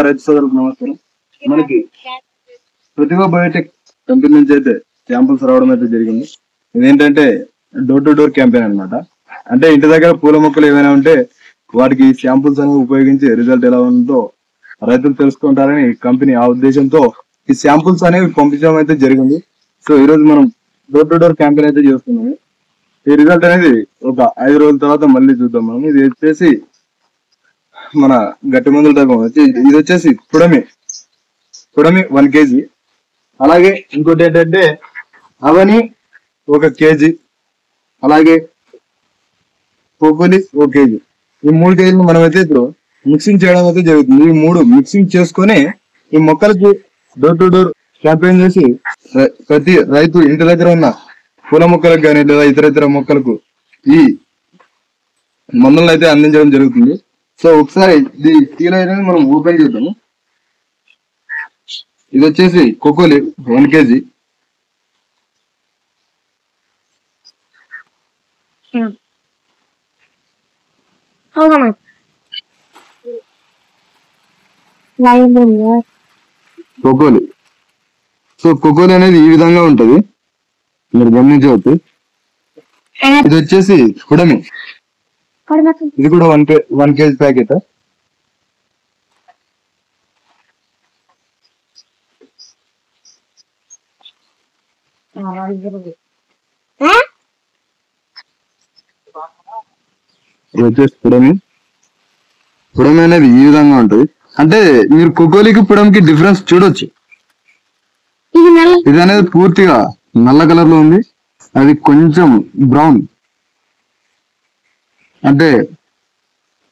రైతు సోదరులకు నమస్కారం. మనకి ప్రతిభ బయోటెక్ కంపెనీ నుంచి అయితే శాంపుల్స్ రావడం అయితే జరిగింది. ఇదేంటంటే డోర్ టు డోర్ క్యాంపెయిన్ అన్నమాట. అంటే ఇంటి దగ్గర పూల మొక్కలు ఏమైనా ఉంటే వాటికి శాంపుల్స్ అనేవి ఉపయోగించి రిజల్ట్ ఎలా ఉందో రైతులు తెలుసుకుంటారని కంపెనీ ఆ ఉద్దేశంతో ఈ శాంపుల్స్ అనేవి పంపించడం అయితే జరిగింది. సో ఈ రోజు మనం డోర్ టు డోర్ క్యాంపెయిన్ అయితే చేస్తున్నాము. ఈ రిజల్ట్ అనేది ఒక 5 రోజుల తర్వాత మళ్ళీ చూద్దాం. మనం ఇది వచ్చేసి మన గట్టి మందుల రకం ఇది వచ్చేసి పుడమి 1 kg. అలాగే ఇంకోటి ఏంటంటే అవని 1 kg, అలాగే కోకోలి 1 kg. ఈ 3 kgలు మనం అయితే ఇప్పుడు మిక్సింగ్ చేయడం అయితే జరుగుతుంది. ఈ 3 మిక్సింగ్ చేసుకొని ఈ మొక్కలకి డోర్ టు డోర్ క్యాంపెయిన్ చేసి ప్రతి రైతు ఇంటి దగ్గర ఉన్న పూల మొక్కలకు కానీ లేదా ఇతర మొక్కలకు ఈ మందులను అయితే అందించడం జరుగుతుంది. సో ఒకసారి ఇది కిలో అనేది మనం ఓపెన్ చేద్దాము. ఇది వచ్చేసి కోకోలి 1 kg. కోకోలి. సో కోకోలి అనేది ఈ విధంగా ఉంటది, మీరు గమనించవచ్చు. ఇది వచ్చేసి పుడమి, ఇది కూడా 1 kg ప్యాకెట్. ఇది వచ్చేసి పుడమి అనేది ఈ విధంగా ఉంటది. అంటే మీరు కోకోలికి పుడమికి డిఫరెన్స్ చూడొచ్చు. ఇది అనేది పూర్తిగా నల్ల కలర్ లో ఉంది, అది కొంచెం బ్రౌన్ అంటే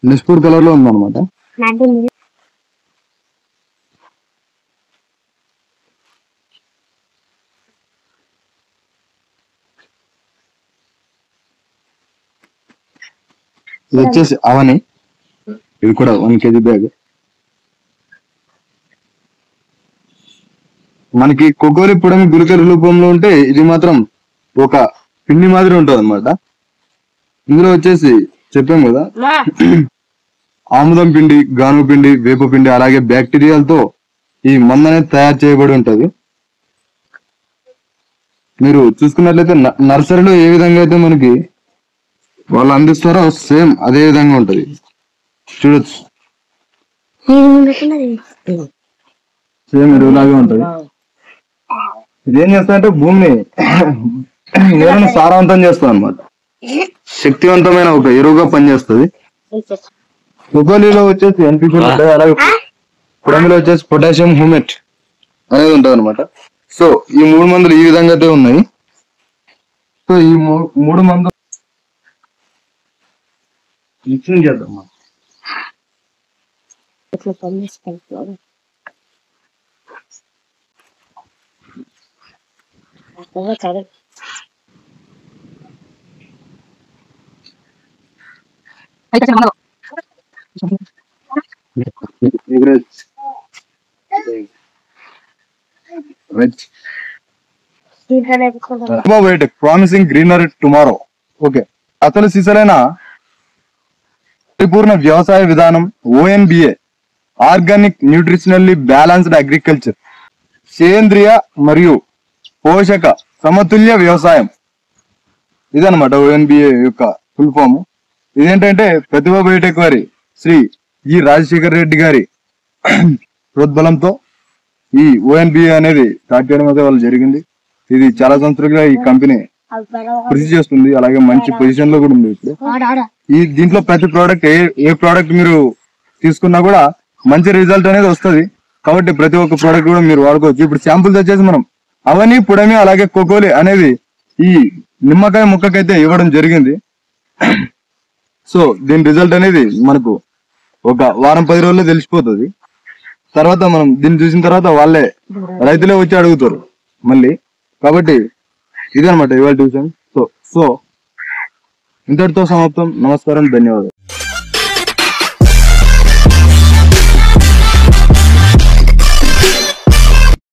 నిస్పూర్ కలర్ లో ఉంది అనమాట. ఇది వచ్చేసి అవని, ఇది కూడా 1 kg బ్యాగ్. మనకి కోకోలి పుడమి గుళికల రూపంలో ఉంటే ఇది మాత్రం ఒక పిండి మాదిరి ఉంటది అనమాట. ఇందులో వచ్చేసి చెప్పాం కదా, ఆముదం పిండి, గానుగ పిండి, వేప పిండి, అలాగే బ్యాక్టీరియాలతో ఈ మందు అనేది తయారు చేయబడి ఉంటది. మీరు చూసుకున్నట్లయితే నర్సరీలో ఏ విధంగా అయితే మనకి వాళ్ళు అందిస్తారో సేమ్ అదే విధంగా ఉంటది, చూడొచ్చు. సేమ్ ఎరువులాగే ఉంటది. ఇదేం చేస్తా అంటే భూమిని నేలను సారవంతం చేస్తుంది అనమాట. శక్తివంతమైన ఒక ఎరువుగా పనిచేస్తుంది. కోకోలిలో వచ్చేసి NPK ఉంటుంది, అలాగే పుడమిలో వచ్చేసి పొటాషియం హ్యూమేట్ అనేది ఉంటుంది అనమాట. సో ఈ 3 మందులు ఈ విధంగా అయితే ఉన్నాయి. సో ఈ 3 మందులు మిక్సింగ్ చేద్దాం. Promising greenery tomorrow. ఓకే, అసలు సిసలైన పరిపూర్ణ వ్యవసాయ విధానం ONBA, organic nutritionally balanced agriculture, సేంద్రియ మరియు పోషక సమతుల్య వ్యవసాయం. ఇదనమాట ONBA యొక్క ఫుల్ ఫామ్. ఇదేంటంటే ప్రతిభ బయోటెక్ వారి శ్రీ జి రాజశేఖర్ రెడ్డి గారి ప్రోద్బలంతో ఈ ONBA అనేది స్టార్ట్ చేయడం అయితే వాళ్ళు జరిగింది. ఇది చాలా సంవత్సరాలుగా ఈ కంపెనీ కృషి చేస్తుంది, అలాగే మంచి పొజిషన్ లో కూడా ఉంది ఇప్పుడు. దీంట్లో ప్రతి ప్రోడక్ట్ ఏ ప్రోడక్ట్ మీరు తీసుకున్నా కూడా మంచి రిజల్ట్ అనేది వస్తుంది. కాబట్టి ప్రతి ఒక్క ప్రోడక్ట్ కూడా మీరు వాడుకోవచ్చు. ఇప్పుడు శాంపుల్స్ వచ్చేసి మనం అవని, పుడమి, అలాగే కోకోలి అనేది ఈ నిమ్మకాయ మొక్కకైతే ఇవ్వడం జరిగింది. సో దీని రిజల్ట్ అనేది మనకు ఒక వారం 10 రోజుల్లో తెలిసిపోతుంది. తర్వాత మనం దీన్ని చూసిన తర్వాత వాళ్ళే రైతులే వచ్చి అడుగుతారు మళ్ళీ. కాబట్టి ఇదనమాట ఇవాళ విషయం. సో ఇంతటితో సమాప్తం. నమస్కారం, ధన్యవాదాలు.